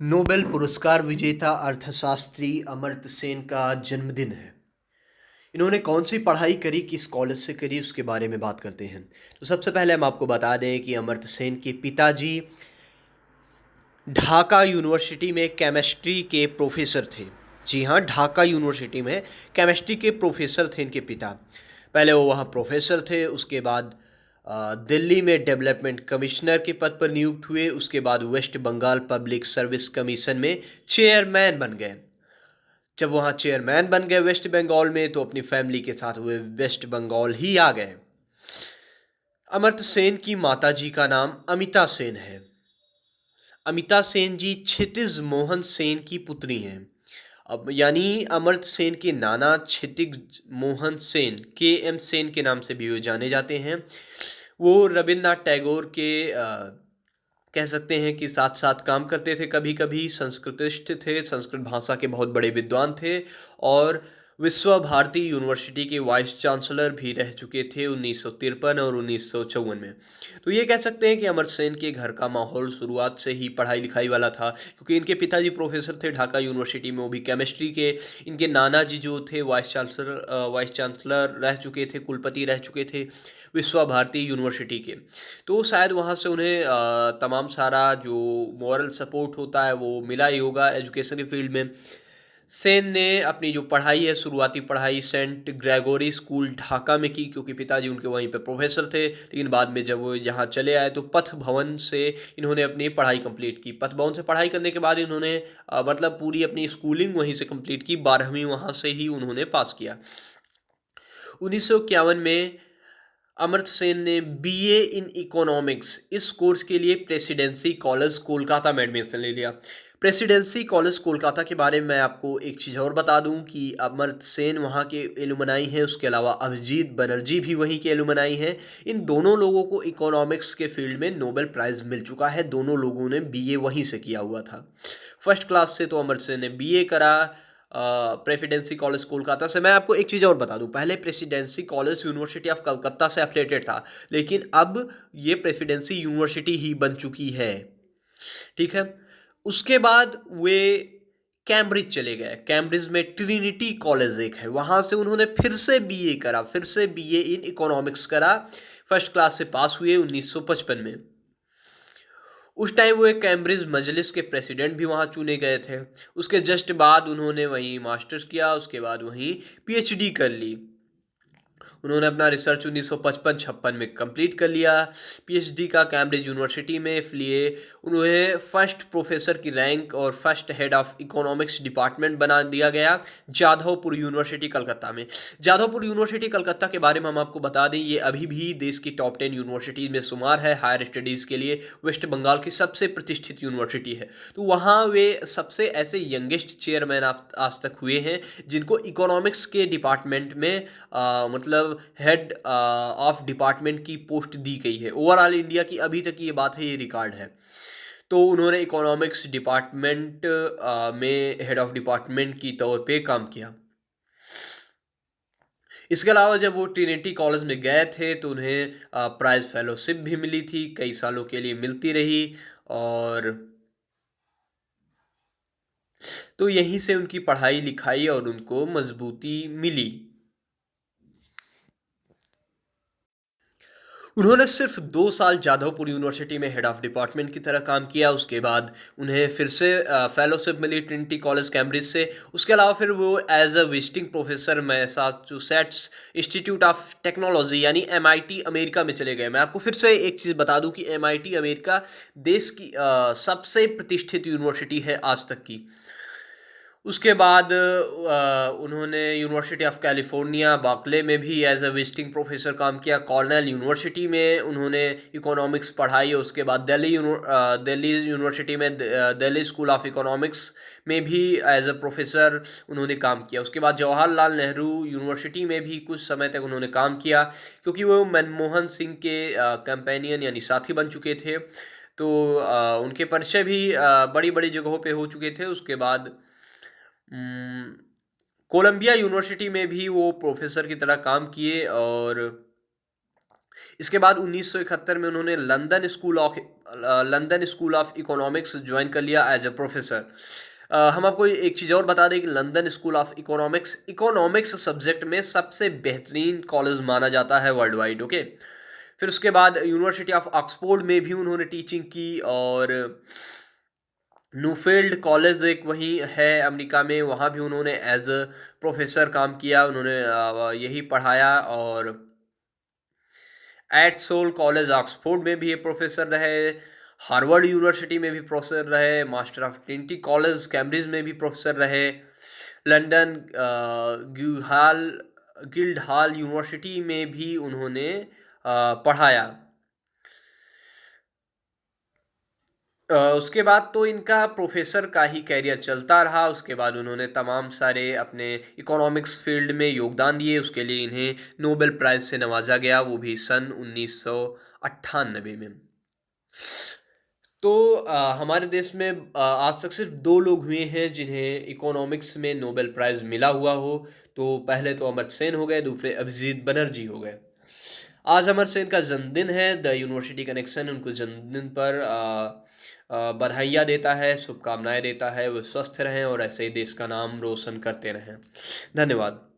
Nobel पुरस्कार विजेता अर्थशास्त्री अमर्त्य सेन का जन्मदिन है। इन्होंने कौन सी पढ़ाई करी, किस कॉलेज से करी, उसके बारे में बात करते हैं। तो सबसे पहले हम आपको बता दें कि अमर्त्य सेन के पिताजी ढाका यूनिवर्सिटी में केमिस्ट्री के प्रोफेसर थे। जी हाँ, ढाका यूनिवर्सिटी में केमिस्ट्री के प्रोफेसर थे इनके पिता। पहले वो वहाँ प्रोफेसर थे, उसके बाद दिल्ली में डेवलपमेंट कमिश्नर के पद पर नियुक्त हुए। उसके बाद West Bengal public service commission में चेयरमैन बन गए। जब वहाँ चेयरमैन बन गए वेस्ट बंगाल में, तो अपनी फैमिली के साथ वे वेस्ट बंगाल ही आ गए। अमर्त्य सेन की माताजी का नाम अमिता सेन है। अमिता सेन जी क्षितिज मोहन सेन की पुत्री हैं। अब यानी अमर्त्य सेन के नाना क्षितिज मोहन सेन, के एम सेन के नाम से भी वो जाने जाते हैं। वो रविन्द्रनाथ टैगोर के कह सकते हैं कि साथ साथ काम करते थे। कभी कभी संस्कृतिस्ट थे, संस्कृत भाषा के बहुत बड़े विद्वान थे, और विश्व भारती यूनिवर्सिटी के वाइस चांसलर भी रह चुके थे 1953 और 1954 में। तो ये कह सकते हैं कि अमर्त्य सेन के घर का माहौल शुरुआत से ही पढ़ाई लिखाई वाला था, क्योंकि इनके पिताजी प्रोफेसर थे ढाका यूनिवर्सिटी में, वो भी केमिस्ट्री के। इनके नाना जी जो थे वाइस चांसलर रह चुके थे, कुलपति रह चुके थे विश्व भारती यूनिवर्सिटी के। तो शायद वहाँ से उन्हें तमाम सारा जो मॉरल सपोर्ट होता है वो मिला ही होगा एजुकेशन के फील्ड में। सेन ने अपनी जो पढ़ाई है, शुरुआती पढ़ाई सेंट ग्रेगोरी स्कूल ढाका में की, क्योंकि पिताजी उनके वहीं पे प्रोफेसर थे। लेकिन बाद में जब वो यहाँ चले आए तो पथ भवन से इन्होंने अपनी पढ़ाई कंप्लीट की। पथ भवन से पढ़ाई करने के बाद इन्होंने मतलब पूरी अपनी स्कूलिंग वहीं से कंप्लीट की। 12वीं वहाँ से ही उन्होंने पास किया। 1951 में अमर्त्य सेन ने बीए इन इकोनॉमिक्स इस कोर्स के लिए प्रेसिडेंसी कॉलेज कोलकाता में एडमिशन ले लिया। प्रेसिडेंसी कॉलेज कोलकाता के बारे में मैं आपको एक चीज़ और बता दूं कि अमर्त्य सेन वहाँ के एलुमनाई हैं। उसके अलावा अभिजीत बनर्जी भी वहीं के एलुमनाई हैं। इन दोनों लोगों को इकोनॉमिक्स के फील्ड में नोबेल प्राइज़ मिल चुका है। दोनों लोगों ने बीए वहीं से किया हुआ था। फर्स्ट क्लास से तो अमर्त्य सेन ने बीए करा प्रेसिडेंसी कॉलेज कोलकाता से। मैं आपको एक चीज़ और बता दूं, पहले presidency college university of Calcutta से एफिलेटेड था, लेकिन अब ये प्रेसिडेंसी यूनिवर्सिटी ही बन चुकी है। ठीक है। उसके बाद वे कैम्ब्रिज चले गए। कैम्ब्रिज में ट्रिनिटी कॉलेज एक है, वहाँ से उन्होंने फिर से बीए करा, फिर से बीए इन इकोनॉमिक्स करा। फर्स्ट क्लास से पास हुए 1955 में। उस टाइम वो एक कैम्ब्रिज मजलिस के प्रेसिडेंट भी वहाँ चुने गए थे। उसके जस्ट बाद उन्होंने वहीं मास्टर्स किया, उसके बाद वहीं पीएचडी कर ली। उन्होंने अपना रिसर्च 1955-56 में कंप्लीट कर लिया। पीएचडी का कैम्ब्रिज यूनिवर्सिटी में, इसलिए उन्हें फर्स्ट प्रोफेसर की रैंक और first head of economics department बना दिया गया जाधवपुर यूनिवर्सिटी कलकत्ता में। जाधवपुर यूनिवर्सिटी कलकत्ता के बारे में हम आपको बता दें, ये अभी भी देश की टॉप 10 यूनिवर्सिटीज़ में शुमार है। हायर स्टडीज़ के लिए वेस्ट बंगाल की सबसे प्रतिष्ठित यूनिवर्सिटी है। तो वहाँ वे सबसे ऐसे यंगेस्ट चेयरमैन आज तक हुए हैं जिनको इकोनॉमिक्स के डिपार्टमेंट में मतलब हेड ऑफ डिपार्टमेंट की पोस्ट दी गई है। ओवरऑल इंडिया की अभी तक ये बात है, ये रिकॉर्ड है। तो उन्होंने इकोनॉमिक्स डिपार्टमेंट में हेड ऑफ डिपार्टमेंट की तौर पे काम किया। इसके अलावा जब वो ट्रिनिटी कॉलेज में गए थे तो उन्हें प्राइज फेलोशिप भी मिली थी, कई सालों के लिए मिलती रही। और तो यहीं से उनकी पढ़ाई लिखाई और उनको मजबूती मिली। उन्होंने सिर्फ 2 साल जाधवपुर यूनिवर्सिटी में हेड ऑफ डिपार्टमेंट की तरह काम किया। उसके बाद उन्हें फिर से फेलोशिप मिली ट्रिनिटी कॉलेज कैम्ब्रिज से। उसके अलावा फिर वो as a visiting professor Massachusetts Institute of Technology यानी एमआईटी अमेरिका में चले गए। मैं आपको फिर से एक चीज़ बता दूं कि एमआईटी अमेरिका देश की सबसे प्रतिष्ठित यूनिवर्सिटी है आज तक की। उसके बाद उन्होंने यूनिवर्सिटी ऑफ कैलिफोर्निया बार्कले में भी एज अ विजिटिंग प्रोफेसर काम किया। कॉर्नेल यूनिवर्सिटी में उन्होंने इकोनॉमिक्स पढ़ाई। उसके बाद दिल्ली यूनिवर्सिटी में दिल्ली स्कूल ऑफ इकोनॉमिक्स में भी एज अ प्रोफेसर उन्होंने काम किया। उसके बाद जवाहरलाल नेहरू यूनिवर्सिटी में भी कुछ समय तक उन्होंने काम किया, क्योंकि वो मनमोहन सिंह के कंपेनियन यानी साथी बन चुके थे। तो उनके परिचय भी बड़ी बड़ी जगहों पे हो चुके थे। उसके बाद उम, कोलंबिया यूनिवर्सिटी में भी वो प्रोफेसर की तरह काम किए। और इसके बाद 1971 में उन्होंने London school of economics join कर लिया एज अ प्रोफेसर। हम आपको एक चीज़ और बता दें कि London school of economics economics subject में सबसे बेहतरीन कॉलेज माना जाता है वर्ल्ड वाइड। ओके, फिर उसके बाद यूनिवर्सिटी ऑफ ऑक्सफोर्ड में भी उन्होंने टीचिंग की, और न्यूफील्ड कॉलेज एक वहीं है अमेरिका में, वहाँ भी उन्होंने एज अ प्रोफेसर काम किया। उन्होंने यही पढ़ाया, और एट सोल कॉलेज ऑक्सफोर्ड में भी ये प्रोफेसर रहे, हार्वर्ड यूनिवर्सिटी में भी प्रोफेसर रहे, master of Trinity College Cambridge में भी प्रोफेसर रहे, लंदन गिल्डहाल गिल्डहाल यूनिवर्सिटी में भी उन्होंने पढ़ाया। उसके बाद तो इनका प्रोफ़ेसर का ही करियर चलता रहा। उसके बाद उन्होंने तमाम सारे अपने इकोनॉमिक्स फ़ील्ड में योगदान दिए, उसके लिए इन्हें नोबेल प्राइज़ से नवाज़ा गया, वो भी सन 1998 में। तो हमारे देश में आज तक सिर्फ़ 2 लोग हुए हैं जिन्हें इकोनॉमिक्स में नोबेल प्राइज़ मिला हुआ हो। तो पहले तो अमर्त्य सेन हो गए, दूसरे अभिजीत बनर्जी हो गए। आज अमर्त्य सेन का जन्मदिन है। द यूनिवर्सिटी कनेक्शन उनको जन्मदिन पर बधाइयाँ देता है, शुभकामनाएँ देता है। वो स्वस्थ रहें और ऐसे ही देश का नाम रोशन करते रहें। धन्यवाद।